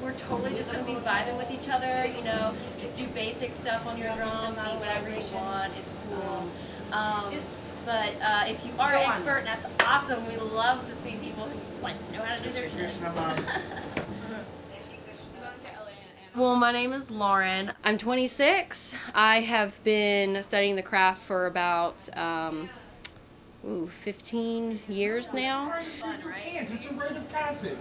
we're totally just going to be vibing with each other, you know, just do basic stuff on your drum, be whatever you want, it's cool. But if you are an expert, that's awesome. We love to see people who like know how to do their shit. Well, my name is Lauren. I'm 26. I have been studying the craft for about 15 years now. It's a rite of passage.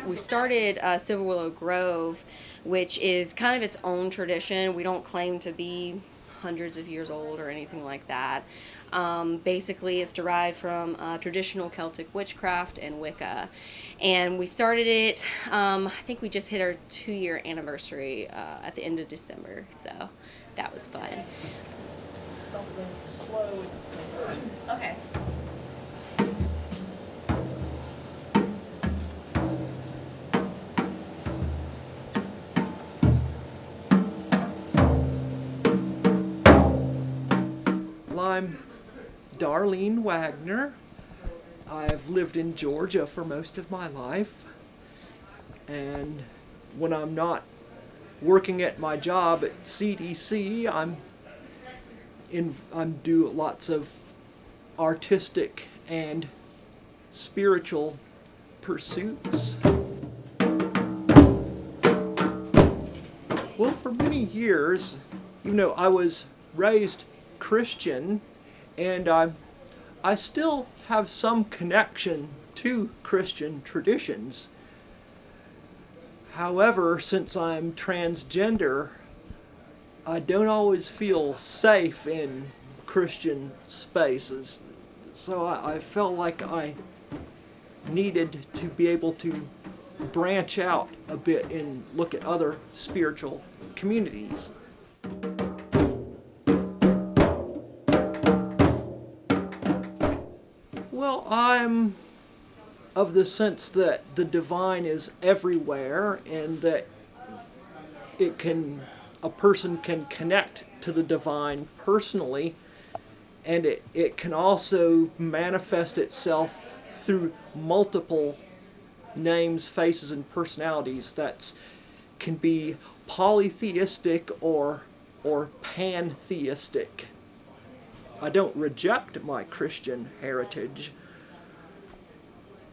We started Silver Willow Grove, which is kind of its own tradition. We don't claim to be hundreds of years old or anything like that. Basically, it's derived from traditional Celtic witchcraft and Wicca. And we started it, I think we just hit our 2-year anniversary at the end of December, so that was fun. Something slow and steady. Okay. I'm Darlene Wagner. I've lived in Georgia for most of my life, and when I'm not working at my job at CDC, I'm do lots of artistic and spiritual pursuits. Well, for many years, I was raised Christian, and I still have some connection to Christian traditions. However, since I'm transgender, I don't always feel safe in Christian spaces. So I felt like I needed to be able to branch out a bit and look at other spiritual communities. Well, I'm of the sense that the divine is everywhere, and that a person can connect to the divine personally, and it can also manifest itself through multiple names, faces, and personalities that can be polytheistic or pantheistic. I don't reject my Christian heritage,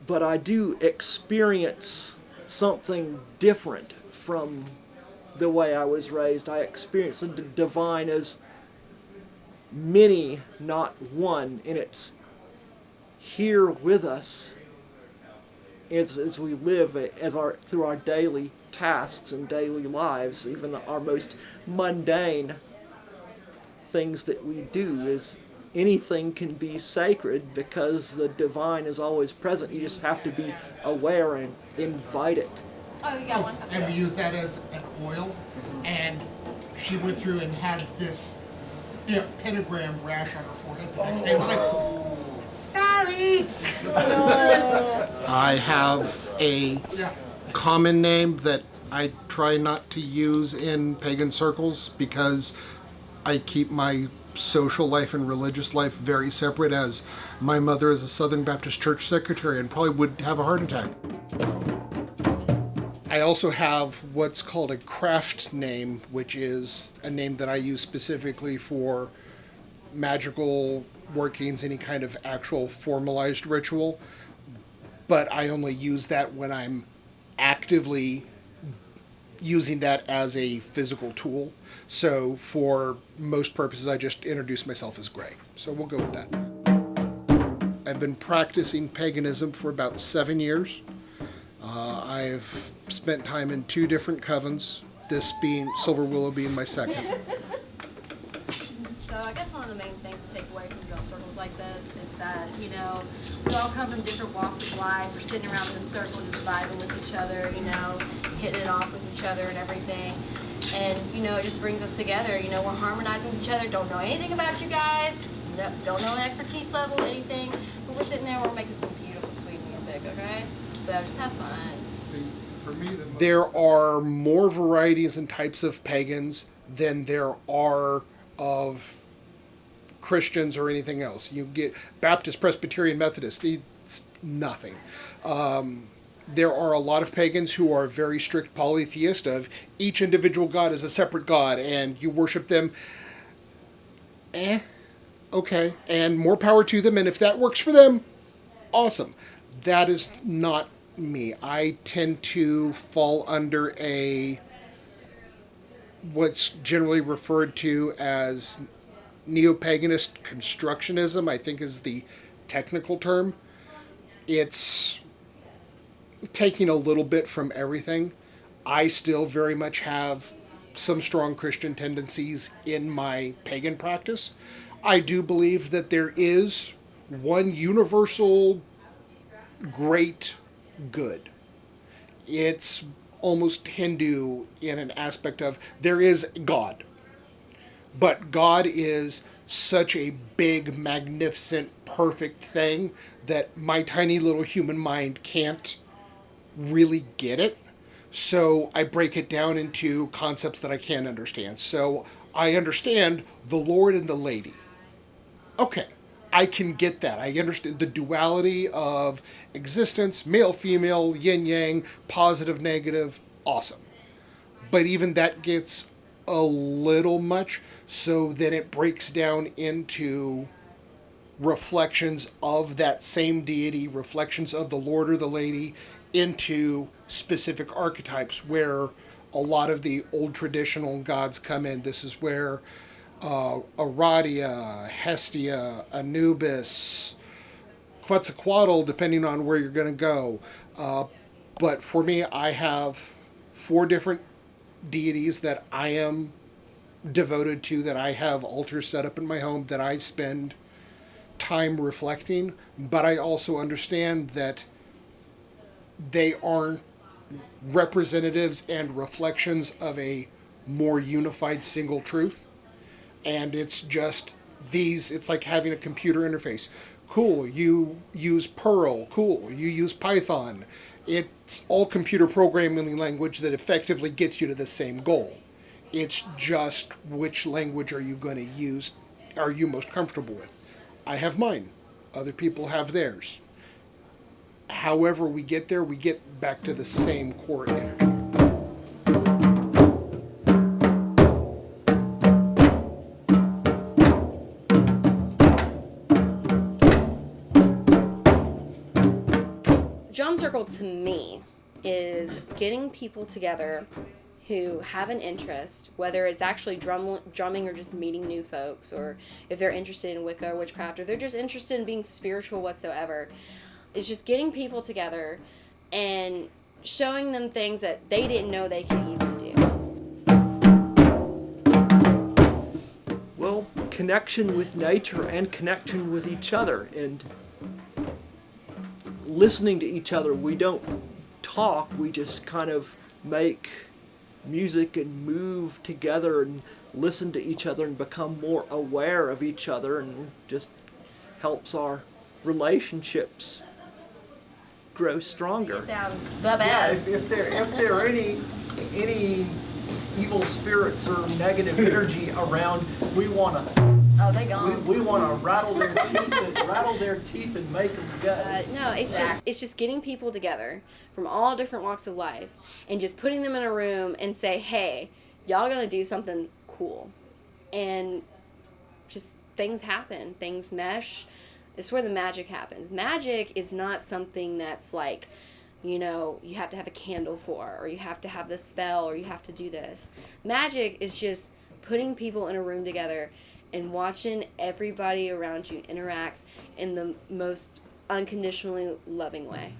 but I do experience something different from the way I was raised. I experience the divine as many, not one, and it's here with us as we live through our daily tasks and daily lives, even our most mundane things that we do. Is anything can be sacred because the divine is always present. You just have to be aware and invite it. Oh, you got one. And we use that as an oil, and she went through and had this pentagram rash on her forehead the next day. I was like, sorry. I have a common name that I try not to use in pagan circles because I keep my social life and religious life very separate, as my mother is a Southern Baptist Church secretary and probably would have a heart attack. I also have what's called a craft name, which is a name that I use specifically for magical workings, any kind of actual formalized ritual, but I only use that when I'm actively using that as a physical tool. So for most purposes, I just introduce myself as Gray. So we'll go with that. I've been practicing paganism for about 7 years. I've spent time in 2 different covens, this being Silver Willow being my second. So I guess one of the main things to take away from drum circles like this is that, we all come from different walks of life. We're sitting around in a circle just vibing with each other, hitting it off with each other and everything. And, it just brings us together. We're harmonizing with each other. Don't know anything about you guys. Don't know an expertise level, anything. But we're sitting there, we're making some beautiful, sweet music, okay? So just have fun. See, for me, there are more varieties and types of pagans than there are of Christians or anything else. You get Baptist, Presbyterian, Methodist, it's nothing. there are a lot of pagans who are very strict polytheist of each individual god is a separate god and you worship them. Okay, and more power to them, and if that works for them, awesome. That is not me. I tend to fall under what's generally referred to as neo-paganist constructionism, I think is the technical term. It's taking a little bit from everything. I still very much have some strong Christian tendencies in my pagan practice. I do believe that there is one universal great good. It's almost Hindu in an aspect of there is God. But God is such a big, magnificent, perfect thing that my tiny little human mind can't really get it. So I break it down into concepts that I can understand. So I understand the Lord and the Lady. Okay, I can get that. I understand the duality of existence, male, female, yin, yang, positive, negative, awesome. But even that gets a little much, so then it breaks down into reflections of that same deity, reflections of the Lord or the Lady, into specific archetypes where a lot of the old traditional gods come in. This is where Aradia, Hestia, Anubis, Quetzalcoatl, depending on where you're going to go. But for me, I have 4 different deities that I am devoted to, that I have altars set up in my home, that I spend time reflecting. But I also understand that they are representatives and reflections of a more unified single truth. And it's just these, it's like having a computer interface. Cool, you use Perl. Cool, you use Python. It's all computer programming language that effectively gets you to the same goal. It's just which language are you going to use, are you most comfortable with. I have mine. Other people have theirs. However we get there, we get back to the same core energy. Drum circle to me is getting people together who have an interest, whether it's actually drumming or just meeting new folks, or if they're interested in Wicca or witchcraft, or they're just interested in being spiritual whatsoever. It's just getting people together and showing them things that they didn't know they could even do. Well, connection with nature and connection with each other, and listening to each other. We don't talk, we just kind of make music and move together and listen to each other and become more aware of each other, and just helps our relationships grow stronger. The best. If there are any evil spirits or negative energy around, we want to they gone. we want to rattle their teeth and make them go. No, it's just getting people together from all different walks of life and just putting them in a room and say, hey, y'all gonna do something cool, and just things happen, things mesh. It's where the magic happens. Magic is not something that's like, you have to have a candle for, or you have to have this spell, or you have to do this. Magic is just putting people in a room together and watching everybody around you interact in the most unconditionally loving way.